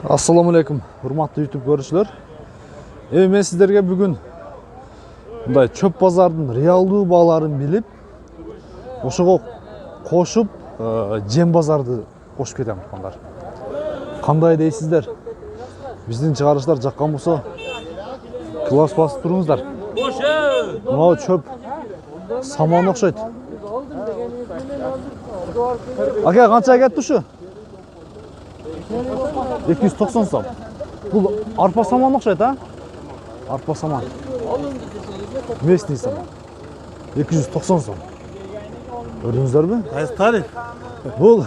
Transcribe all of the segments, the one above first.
Assalamu alaikum, hurmatlı YouTube görüşler. Men sizlerge bugün bunday çöp bazardın realdуу baalaарын bilip, ошого koşup jем bazardı koşup ketем turгандар. Кандай дейсиздер? Биздин чыгарыштар жаккан болсо, класс басып туруңуздар. Мына çöp саман окшойт. Aka канча кетти ушу? 290 сом. Бұл арпа саман окшойт, а? Арпа саман. Местный саман. 290 сом. Көрдүңүздөр бі? Qaysi tarif? Бұл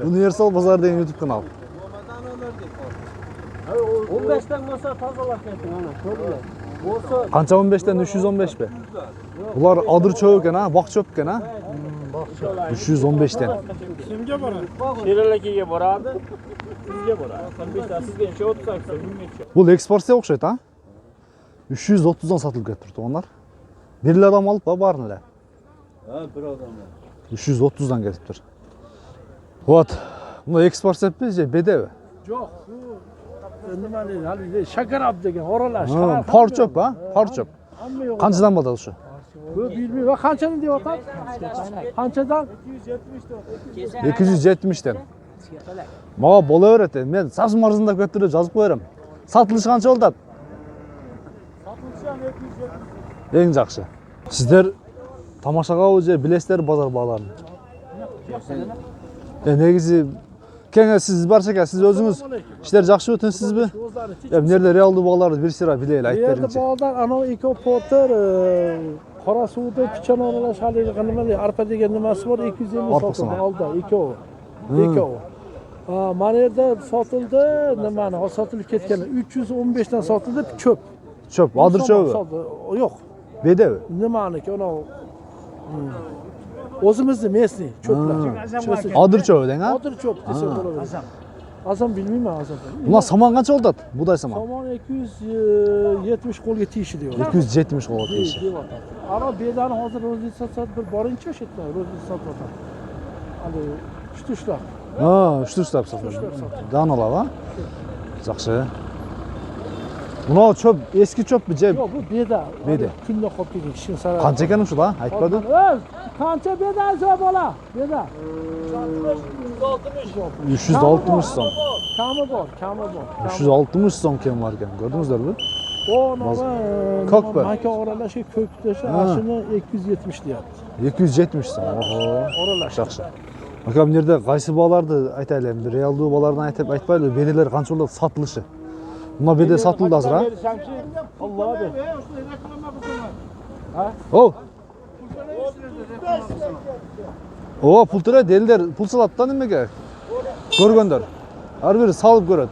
Универсал базар деген YouTube канал. 15'ten olsa тазалап кетиң ана, көрдүңөр. Болсо Канча 15'ten 315 бе? Булар адыр чөп экен, а? Бак чөп экен, а? 315'ten. Kimga boradi? Şirelekiге boradi. Sizge boradi. 15'ten sizge nechе 30 aksa, bilmekçi. Бұл экспорция окшойт, а? 330'dan satылып кетип турду onlar. Бир эле адам алып ба баарын эле? Bir adam. 330'dan кетиптир. Вот. Мына экспорцияппи же бедеби? Yo'q, bu nima deydi? Hali shakarab degan oralash. Par çöp, ha? Par çöp. Hamma yo'q. Qanchadan bo'ladi o'sha? Bu bilmayman. Va qanchani deyapti? Qanchadan? 270'ten. Maga bo'laveradi. Men savsun arzondab keltirib yozib qo'yaram. Satilish qancha bo'ldi? Satılışı ham 270. Eng yaxshi. Sizlar tomoshaga o'zi bilasizlar bozor baalarini. Negizi kenge siz barcha ekan, siz o'zingiz ishlar yaxshi o'tinsizmi? Bu yerda realdуу baalarini bir sira bilaylik, aytib Yerda beringchi. bog'da ana ekoporter qora suvda pichan oralash hali nima deydi? Arpa degan nimasi bor 250 Arpa sotildi sana. oldi, ikkovi. Ikkovi. Mana yerda sotildi, nimani sotilib ketgan 315 dan sotildi çöp. Çöp, adır çöpü. Yo'q. Bedevi. Nimaniki ona o'zimizni местный çöplar. Adır çöpü den, ha? Odir çöp desa bo'laveradi. Azam bilmayman azam. Buna saman qancha bo'ldi? Buday saman. Somon 270 qo'lga tegishi deyapti. 270 qo'l tegishi. Ana bedani hozir ro'zlik sotsat bir borincha o'sha yerda ro'zlik sotyapti. Hali tushlar. Ha, ushtirishlar sotadi. Danalar, ha? Yaxshi. Buna çöp, eski çöp mi? Yo'q, bu beda. Beda. Kunda qolib ketgan kishini sarar. Qancha ekan shu da? Aytmadi. Qancha bedasi bola? Beda. 360 so'm. Kami bor, kami bor. 360 so'm kam var ekan. Ko'rdingizlarmi? O nima? Ko'kpa. Maka oralashi ko'ktashi, shuni 270 deyapti. 270 so'm. Oho. Oralash. Yaxshi. Aka bu yerda qaysi balarni aytaylik? Bir realdуу balardan aytmaylik. Bedeler qancha bo'ladi satilishi? Buna bede satıldı hazır, ha? Allah abi. Oh. O pul tura deliler pul salattan nimaga? Ko'rganlar. Har biri salib ko'radi.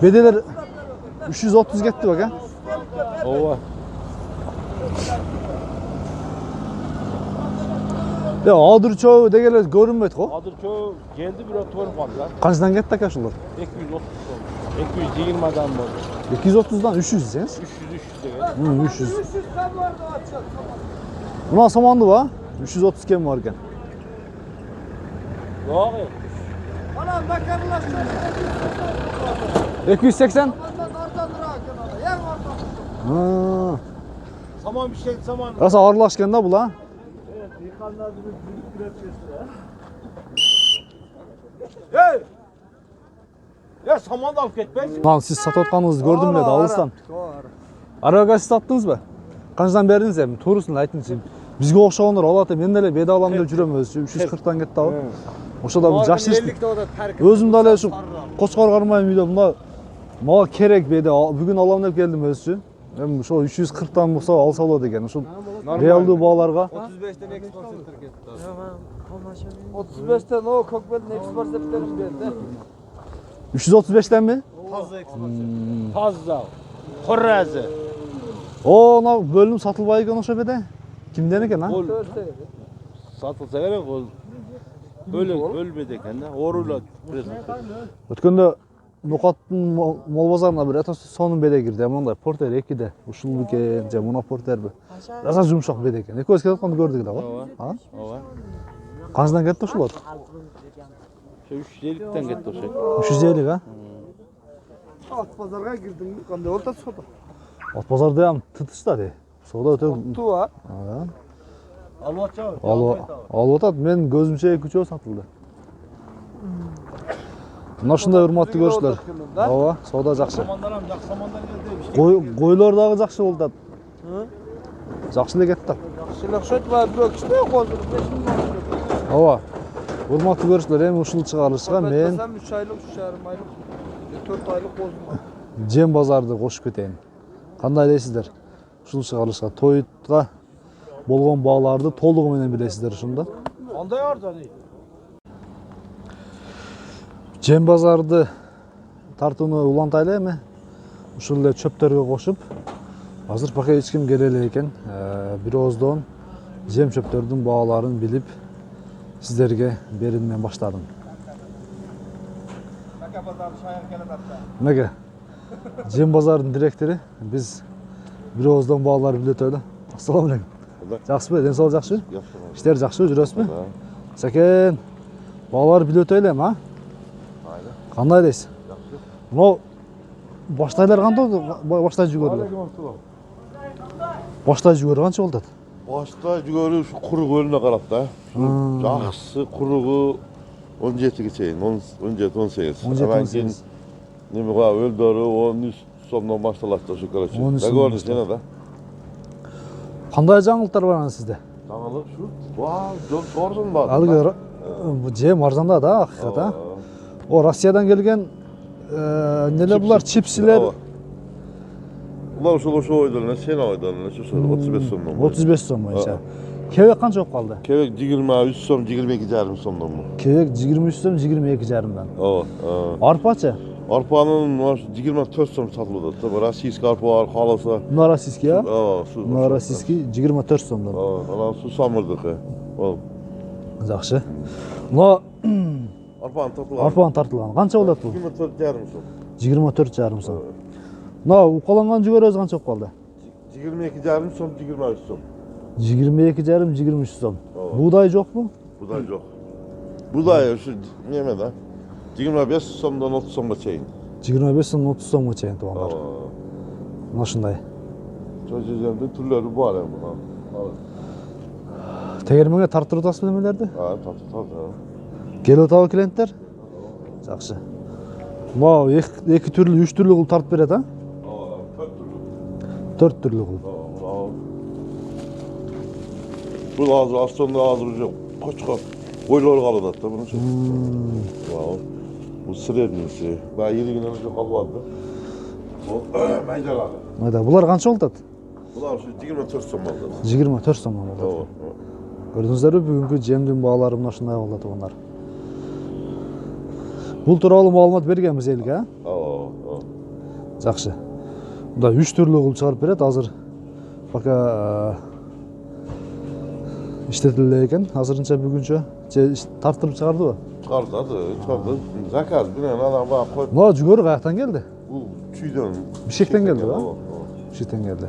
Bedeler 330 ketdi bak, ha? Ova. Ya adır çoğu degeler görünmedi o. Adır çoğu geldi bir oturum kaldılar. Kaçtan gitti aka şunlar? 230 oldu. 220'dan oldu. 230'dan 300 deseniz. 300 de 300. Buna samandı va? 330 kem var ekan. Yok. 280. Ha. Saman bir şey saman. Rasa ağırlaşkan da bu la. Hey! Ya saman da alıp gitmez. Lan siz satayotganınızı gördüm bile dağılıstan. Araga siz sattınız mı? Kaçtan berdiniz ya? To'g'risini aytыңыз. Bizga o'xshaganlar oladi. Men de beda alam deb juraman o'zi. 340 dan ketdi abi. O'shada bir yosh o'zim da shu qo'chqor qarmayman uyda bunda. Menga kerak beda. Bugun olam deb keldim o'zi. Men shu 340 dan bo'lsa olsa bo'ladi ekan. Shu realdуу baolarga 35'ten eksport sektor ketdi. 35'ten o kokbelin eksport sektorini berdi. 335 dan mi? Fazla eksport. Fazla. Kurrazı. O, na bölüm satılbay ekan o'sha beda. Kimden ekan, ha? Ol satılsa gerek ol. Ölmedi ekan da. Orula. O'tkanda No'xatning mol bozoruna bir ata sonun beda girdi. Manda porter 2'de. Ushulniki, jamuna porter bu. Rasa yumshoq beda ekan. Ko'z kelib qoldi ko'rdik da, ha? Ova. Qanchadan ketdi shular? Şu 350'den gitti o şey. 350 ha? Alt pazarga girdim. Qanday olta soda. Ot bozorda ham titishda de. Soda öte. Tu var. Alып атат. Men көзүмчө 2-3 сатылды. Мына ушундай урматтуу көрүүчүлөр. Ооба, соода жакшы. Samanlar ham жақсы samanlar geldi. Койлор дагы жакшы болуп атат. Жакшы эле кетти. Yaxshilik şöt var. Bir kişi qo'zir. 5 ming. Ооба. Урматтуу көрүүчүлөр, эми ушул чыгарылышка мен 3 aylık, 3,5 aylık, 4 aylık qo'zim. Жем базарды кошуп кетейин. Кандай дейсиздер? Ушул чыгарылышка тойтка болгон бааларды толугу менен билесиздер ушунда. Qanday arzon? Жем базарды тартууну улантайлы эми. Ушул эле чөптөргө кошуп, азыр пока эч ким келе эле экен. Бир ооздон жем чөптөрдүн бааларын билип сиздерге берүүнү баштадым. Меге жем базардын директору биз бир ооздон бааларды билет эле. Ассаламу алейкум. Жакшысызбы? Ден соолук жакшыбы? Иштер жакшыбы? Жүрөсүзбү? Сакен, бааларды билет элем, а? Кандай дейсиз? Жакшы. Баштайлар кандай баштай жүгөрүлөр? Баштай жүгөрү канча болот? Başta yukarı şu kuru gölüne karap da. Жақсы kuruğu 17'ye çeyin, 17-18. 17-18. Nemi var öldürü 13 sondan başlalaştı şu kadar. 13 Ne gördün sene de? Кандай жаңылыктар бар анан сизде? Жаңылық şu. Vay, жол сордun da. Алгы бу жем арзанда да, акыйкат, а? О, Россиядан келген неле булар чипсилер Ular şu oyduğuna, sen oyduğuna, şu 35 sondan. 35 сом боюнча. Кебек канча болуп калды? Kevek 23 son, 22,5 sondan mı? Кебек 23 сом, 22,5-дан. Арпачы? Arpanın 24 son satıldı. Tabii Российский arpa var, halası. Мына российский, а? Su. Мына российский 24 сомдон. Ana su samırdık. Жакшы. Мына Arpanın tatlı. арпанын тартылган. Канча болот бул? 24,5 son. 24,5 сом. Мына укаланган жүгөрөбүз канча болуп калды? 22,5 son, 23 son. 22,5-23 сом. Буğday жокпу? Buday yok. Buday şu yeme de. 25 somdan 30 somga çeyin. 25 сом 30 сомго чейин туугандар. Мына ушундай. Çocuğumda türleri var hem buna. Тегерменге тартып атасызбы немелерди? Tatlı. Келип атабы клиенттер? Жакшы. Мына эки түрлүү, үч түрлүү кылып тартып берет, а? 4 түрлүү кылып. Bu hazır aslında hazır yok. Kaçka koylar kalıdı da bunun için. Bu sırrınisi. Ben 7 gün önce kalmadı. O bence kaldı. Майда, булар канча болуп атат? Bunlar şu 24 som aldı. 24 сомдон болот. Көрдүңүздөрбү бүгүнкү жемдин баалары мына ушундай болду туугандар. Бул тууралуу маалымат бергенбиз элге, а? Жакшы. Мында 3 түрлүү кылып чыгарып берет. Азыр пока иштетиле экен. Азырынча бүгүнчө тартып чыгардыбы? Çıkardı. Zakaz bilen adam var koy. Мына жүгөрү каяктан келди? Bu çüyden. Бишкектен келди, ба? Бишкектен келди.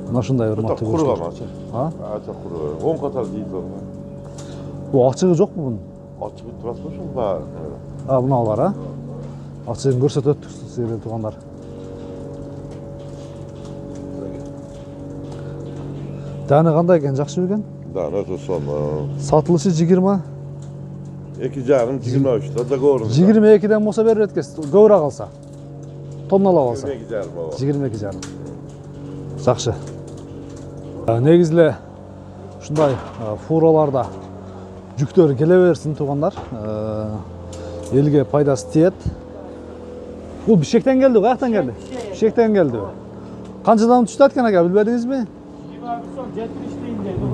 Мына ушундай Bu da урматтуу kuru көрүүчүлөр. ama açık. Ha? Açık kuru. 10 katar değil zorla. Бул ачыгы жокпу бунун? Açık tutmasın var. А, мына алар, а? Ачыгын көрсөтөт силер туугандар. Даны кандай экен, жакшы экен? Da ne son. Сатылышы 20. 2,5 da doğru. 22'den болсо берип эткес. Көбүрөөк алса. Тонналап алса. 22,5 baba. 22,5. Жакшы. Негизи эле ушундай фураларда жүктөр келе берсин туугандар. Элге пайдасы тиет. Бул Бишкектен келди, каяктан келди? Бишкектен келди. Канчадан түштү экен ака, билбедиңизби?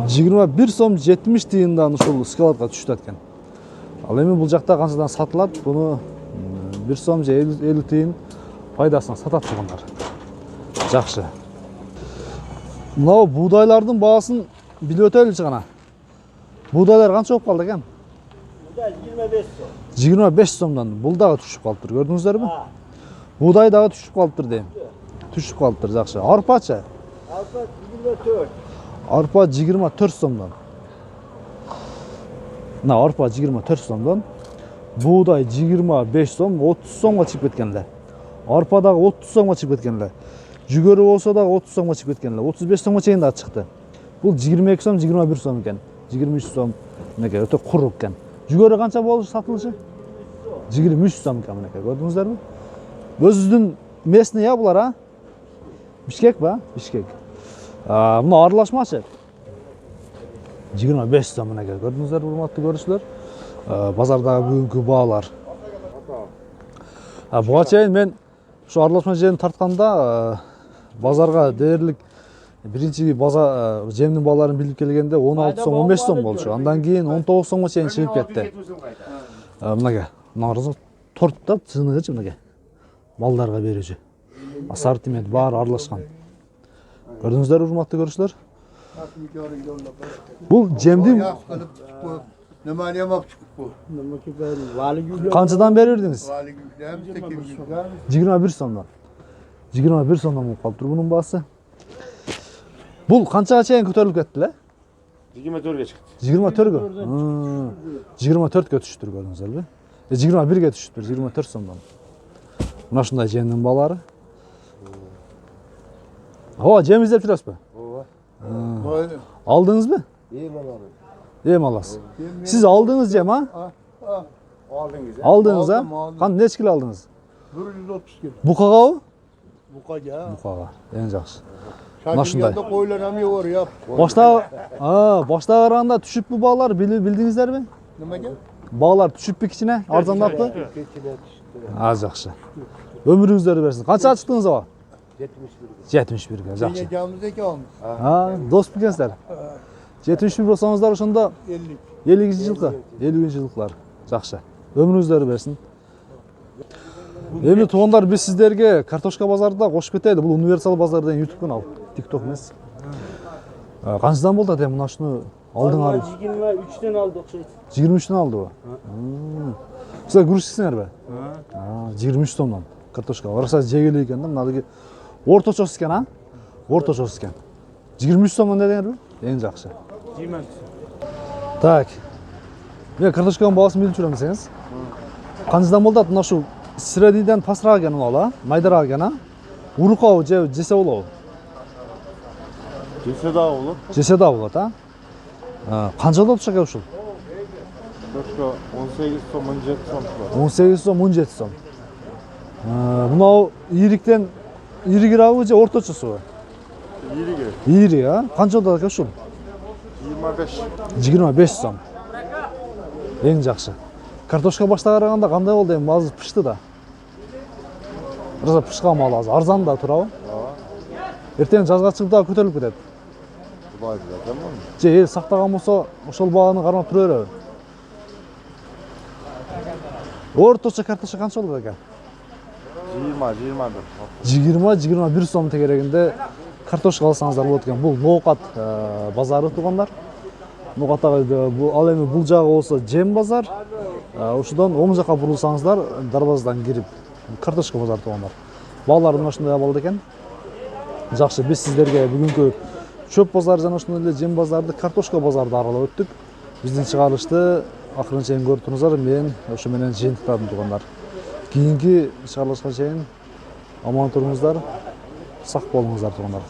21 сом 70 тыйындан ушул складка түштү экен. Ал эми бул жакта канчадан сатылат? Буну 1 сом же 50 тыйын пайдасына сатат туугандар. Жакшы. Мына буğdaylardын баасын билип өтөлүчү гана. Буğdaylar канча болуп калды экен? 25 сом. 25 сомдон. Бул дагы түшүп калыптыр, көрдүңүздөрбү? Буğday дагы түшүп калыптыр дейм. Түшүп калыптыр, жакшы. Арпачы? Arpa 24. Арпа 24 сомдон. Мына арпа 24 сомдон. Buğday 25 сом, 30 сомго чыгып кеткен эле. Арпа дагы 30 сомго чыгып кеткен эле. Жүгөрү болсо дагы 30 сомго чыгып кеткен эле. 35 сомго чейин дагы чыкты. Бул 22 сом, 21 сом экен. 23 сом мынакей өтө курук экен. Жүгөрү канча болушу сатылышы? 23 сом экен мынакей. Көрдүңүздөрбү? Өзүбүздүн местный я булар, а? Бишкек ба? Бишкек. Мына аралашмачы. 25 сом мынакей. Көрдүңүздөрбү, урматтуу көрүүчүлөр? Базардагы бүгүнкү баалар. Буга чейин мен ушу аралашма жерин тартканда базарга дээрлик биринчи базар жемдин бааларын билип келгенде 16 сом, 15 сом болчу. Андан кийин 19 сомго чейин чыгып кетти. Мынакей, мына тортта чыныгычы мынакей. Балдарга берүүчү. Ассортимент баары аралашкан. Көрдүңүздөрбү, урматтуу көрүүчүлөр? Бул жемдин Nima yemoq chiqib bu? Qanchadan berardingiz? Vali yuklam 21 сомдон. 21 сомдон болуп калыптыр бунун баасы. Бул канчага чейин көтөрүлүп кетти эле? 24'e çıktı. 24гө. 24гө түшүптүр, көрдүңүздөрбү? 21ге түшүптүр, 24 сомдон. Мына ушундай жемдин баалары. Ооба, жем издеп жүрөсүзбү? Ооба. Алдыңызбы? Ем аласыз. Siz aldınız Cem ha? Aldınız ha? Kan neç kilo aldınız? 130 kilo. Bukağa o? Bukaga. Bukağa. En жақсы. Şakirganda koylanamıyor ya. Başta qaraganda түшүп bu bağlar bildingizler mi? Nimaga? Bağlar түшүп içine arzandaptı? Keçine düştü. Az жақсы. Ömrünüzleri versin. Kaça çıktınız o? 71'ge. Жақсы. Yengemiz ekanmiz. Dost bilgensizler. 71 olsanızlar ошондо 50. 50 жылкы, 50 жылкылар. Жақсы. Ömrünüzleri versin. Эми туугандар, биз сиздерге картошка базарында кошуп кетели. Бул универсал базар деген YouTube канал, TikTok эмес. Канчадан болду атем мына ушуну алдыңар? 23'ten aldı okşaydı. 23'тен алдыбы? Силер грузчисиңерби? 23 сомдон картошка. Караса жегеле экен да, мынадагы орточосу экен, а? Орточосу экен. 23 сомдон дедиңерби? Эң жакшы. 20. Так. Мен картошканын баасын билип жүрөм десеңиз. Канчадан болду мына ушу средиден пасыраак экен ала, майдараак экен, а? Урукабы жесе болобу? Cese daha olur. Жесе да болот, а? Канча болот экен ушул? Kırka 18 som, 17 som var. 18 сом, 17 сом. Мынау ийриктен ийригирабы же орточосубу? İyi gibi. Ийри, а? Канча болот экен ушул? 25. 25 сом. Эң жакшы. Картошка башта караганда кандай болду эми? Азыр пышты да. Бираз пышкан мал азыр арзан да турабы? Эртең жазга чыгып дагы көтөрүлүп кетет. Vay be, tamam mı? Же эл сактаган болсо ошол бааны кармап тура береби? Орточо картошка канча болот экен? 20-21 сом тегерегинде картошка алсаңыздар болот экен. Бул Ноокат базары туугандар. Ноокаттагы ал эми бул жагы болсо жем базар. Ушудан оң жакка бурулсаңыздар дарбазадан кирип картошка базары туугандар. Баалар мына ушундай болот экен. Жакшы, биз сиздерге бүгүнкү чөп базары жана ошондой эле жем базарды, картошка базарды аралап өттүк. Биздин чыгарылышты акырын чейин көрүп туруңуздар. Мен ошо менен жыйынтыктадым туугандар. Кийинки чыгарылышка чейин аман туруңуздар, сак болуңуздар туугандар.